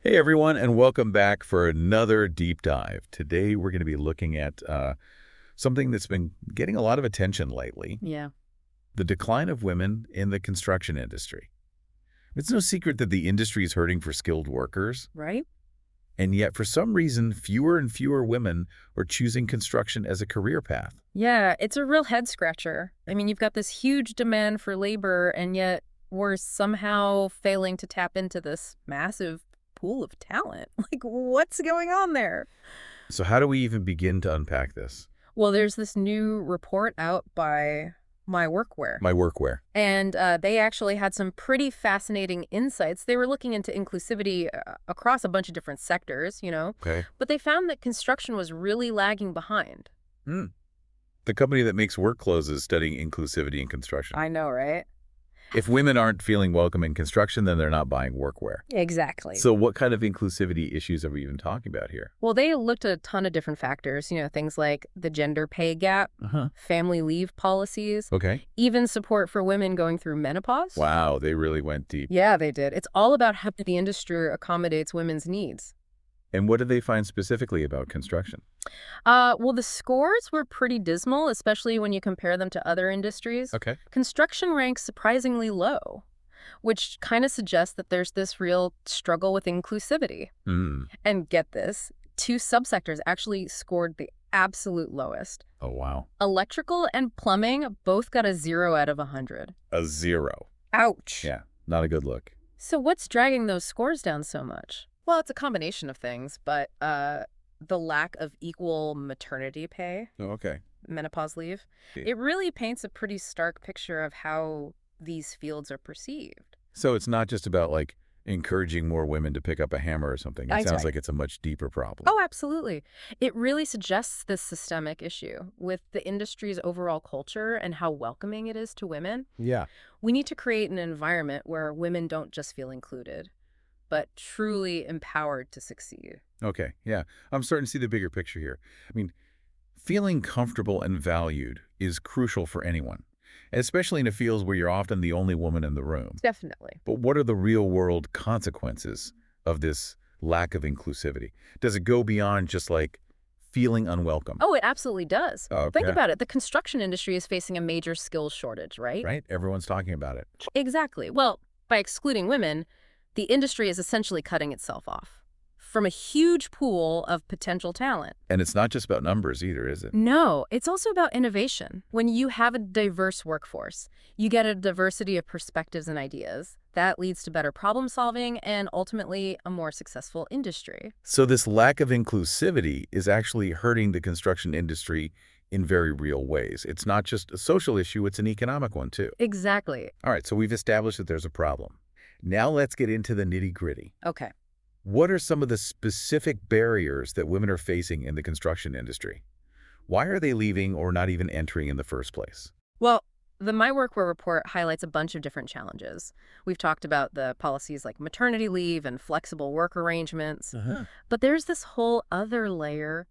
Hey everyone, and welcome back for another deep dive. Today we're going to be looking at something that's been getting a lot of attention lately, Yeah. the decline of women in the construction industry. It's no secret that the industry is hurting for skilled workers, Right? and yet for some reason fewer and fewer women are choosing construction as a career path. Yeah, it's a real head scratcher. I mean, you've got this huge demand for labor, and yet we're somehow failing to tap into this massive pool of talent. Like, what's going on there? So how do we even begin to unpack this? Well, there's this new report out by MyWorkwear. MyWorkwear. And they actually had some pretty fascinating insights. They were looking into inclusivity across a bunch of different sectors, Okay. but they found that construction was really lagging behind. Hmm. The company that makes work clothes is studying inclusivity in construction. I know, right? If women aren't feeling welcome in construction, then they're not buying workwear. Exactly. So what kind of inclusivity issues are we even talking about here? Well, they looked at a ton of different factors, things like the gender pay gap, family leave policies, Okay. even support for women going through menopause. Wow, they really went deep. Yeah, they did. It's all about how the industry accommodates women's needs. And what did they find specifically about construction? Well, the scores were pretty dismal, especially when you compare them to other industries. Okay. Construction ranks surprisingly low, which kind of suggests that there's this real struggle with inclusivity. Hmm. And get this, two subsectors actually scored the absolute lowest. Oh, wow. Electrical and plumbing both got a 0 out of 100. A 0. Ouch. Yeah, not a good look. So what's dragging those scores down so much? Well, it's a combination of things, but the lack of equal maternity pay, Oh, okay. menopause leave, Yeah. it really paints a pretty stark picture of how these fields are perceived. So it's not just about like encouraging more women to pick up a hammer or something. It That's sounds right. like it's a much deeper problem. Oh, absolutely. It really suggests this systemic issue with the industry's overall culture and how welcoming it is to women. Yeah. We need to create an environment where women don't just feel included, but truly empowered to succeed. Okay, yeah. I'm starting to see the bigger picture here. I mean, feeling comfortable and valued is crucial for anyone, especially in a field where you're often the only woman in the room. Definitely. But what are the real-world consequences of this lack of inclusivity? Does it go beyond just like feeling unwelcome? Oh, it absolutely does. Oh, Think yeah. about it. The construction industry is facing a major skills shortage, right? Right? Everyone's talking about it. Exactly. Well, by excluding women, the industry is essentially cutting itself off from a huge pool of potential talent. And it's not just about numbers either, is it? No, it's also about innovation. When you have a diverse workforce, you get a diversity of perspectives and ideas. That leads to better problem solving and ultimately a more successful industry. So this lack of inclusivity is actually hurting the construction industry in very real ways. It's not just a social issue, it's an economic one too. Exactly. All right, so we've established that there's a problem. Now let's get into the nitty-gritty. Okay. What are some of the specific barriers that women are facing in the construction industry? Why are they leaving or not even entering in the first place? Well, the MyWorkwear report highlights a bunch of different challenges. We've talked about the policies like maternity leave and flexible work arrangements. But there's this whole other layer,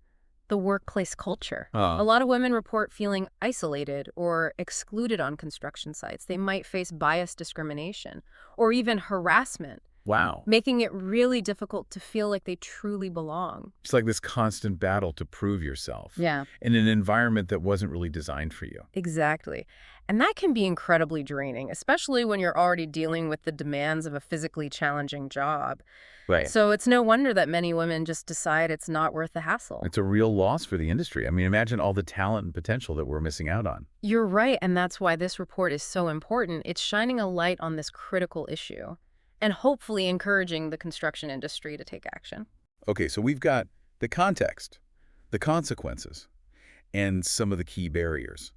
the workplace culture. A lot of women report feeling isolated or excluded on construction sites. They might face bias discrimination or even harassment, Wow. making it really difficult to feel like they truly belong. It's like this constant battle to prove yourself Yeah, in an environment that wasn't really designed for you. exactly. And that can be incredibly draining, especially when you're already dealing with the demands of a physically challenging job. Right. So it's no wonder that many women just decide it's not worth the hassle. It's a real loss for the industry. I mean, imagine all the talent and potential that we're missing out on. You're right, and that's why this report is so important. It's shining a light on this critical issue and hopefully encouraging the construction industry to take action. Okay, so we've got the context, the consequences, and some of the key barriers.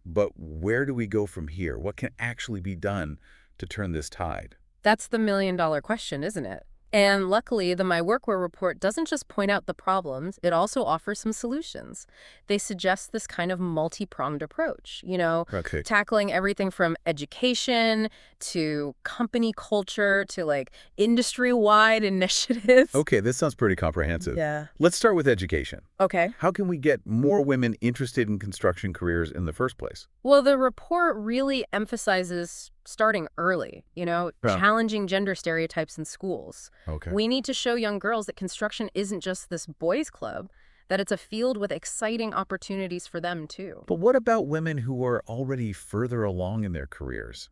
But where do we go from here? What can actually be done to turn this tide? That's the million-dollar question, isn't it? And luckily, the MyWorkwear report doesn't just point out the problems, it also offers some solutions. They suggest this kind of multi-pronged approach, Okay. tackling everything from education to company culture to like industry-wide initiatives. Okay, this sounds pretty comprehensive. Yeah. Let's start with education. Okay. How can we get more women interested in construction careers in the first place? Well, the report really emphasizes starting early, Yeah. challenging gender stereotypes in schools. Okay. We need to show young girls that construction isn't just this boys' club, that it's a field with exciting opportunities for them, too. But what about women who are already further along in their careers?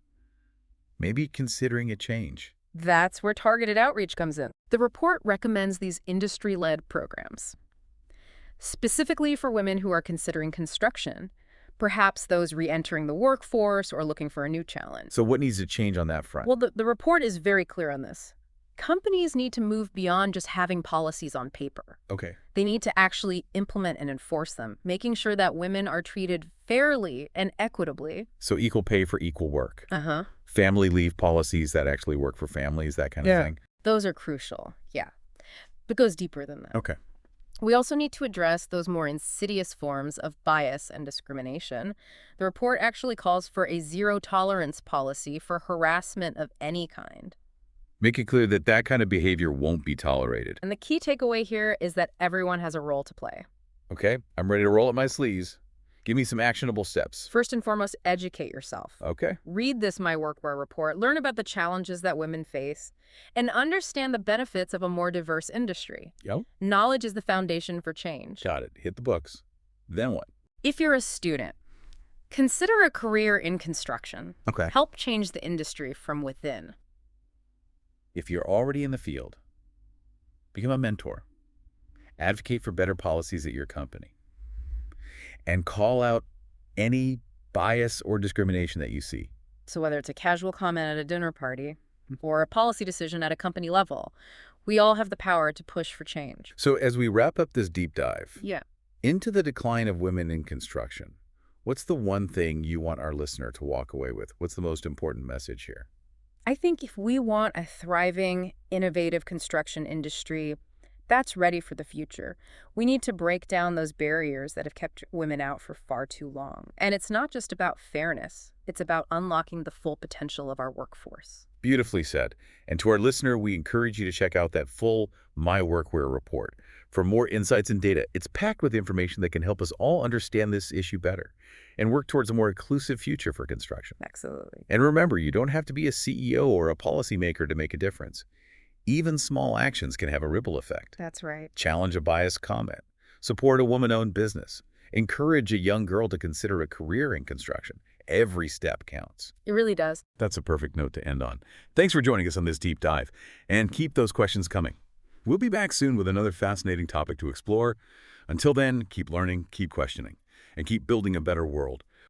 Maybe considering a change. That's where targeted outreach comes in. The report recommends these industry-led programs, specifically for women who are considering construction, perhaps those re-entering the workforce or looking for a new challenge. So what needs to change on that front? Well, the report is very clear on this. Companies need to move beyond just having policies on paper. Okay. They need to actually implement and enforce them, making sure that women are treated fairly and equitably. So equal pay for equal work. Uh-huh. Family leave policies that actually work for families, that kind of thing. Those are crucial, yeah. But it goes deeper than that. Okay. We also need to address those more insidious forms of bias and discrimination. The report actually calls for a zero-tolerance policy for harassment of any kind. Make it clear that that kind of behavior won't be tolerated. And the key takeaway here is that everyone has a role to play. Okay, I'm ready to roll up my sleeves. Give me some actionable steps. First and foremost, educate yourself. Okay. Read this MyWorkwear report, learn about the challenges that women face, and understand the benefits of a more diverse industry. Yep. Knowledge is the foundation for change. Got it. Hit the books. Then what? If you're a student, consider a career in construction. Okay. Help change the industry from within. If you're already in the field, become a mentor. Advocate for better policies at your company. And call out any bias or discrimination that you see. So whether it's a casual comment at a dinner party or a policy decision at a company level, we all have the power to push for change. So as we wrap up this deep dive Yeah. into the decline of women in construction, what's the one thing you want our listener to walk away with? What's the most important message here? I think if we want a thriving, innovative construction industry that's ready for the future, we need to break down those barriers that have kept women out for far too long. And it's not just about fairness. It's about unlocking the full potential of our workforce. Beautifully said. And to our listener, we encourage you to check out that full MyWorkwear report. For more insights and data, it's packed with information that can help us all understand this issue better and work towards a more inclusive future for construction. Absolutely. And remember, you don't have to be a CEO or a policymaker to make a difference. Even small actions can have a ripple effect. That's right. Challenge a biased comment. Support a woman-owned business. Encourage a young girl to consider a career in construction. Every step counts. It really does. That's a perfect note to end on. Thanks for joining us on this deep dive. And keep those questions coming. We'll be back soon with another fascinating topic to explore. Until then, keep learning, keep questioning, and keep building a better world.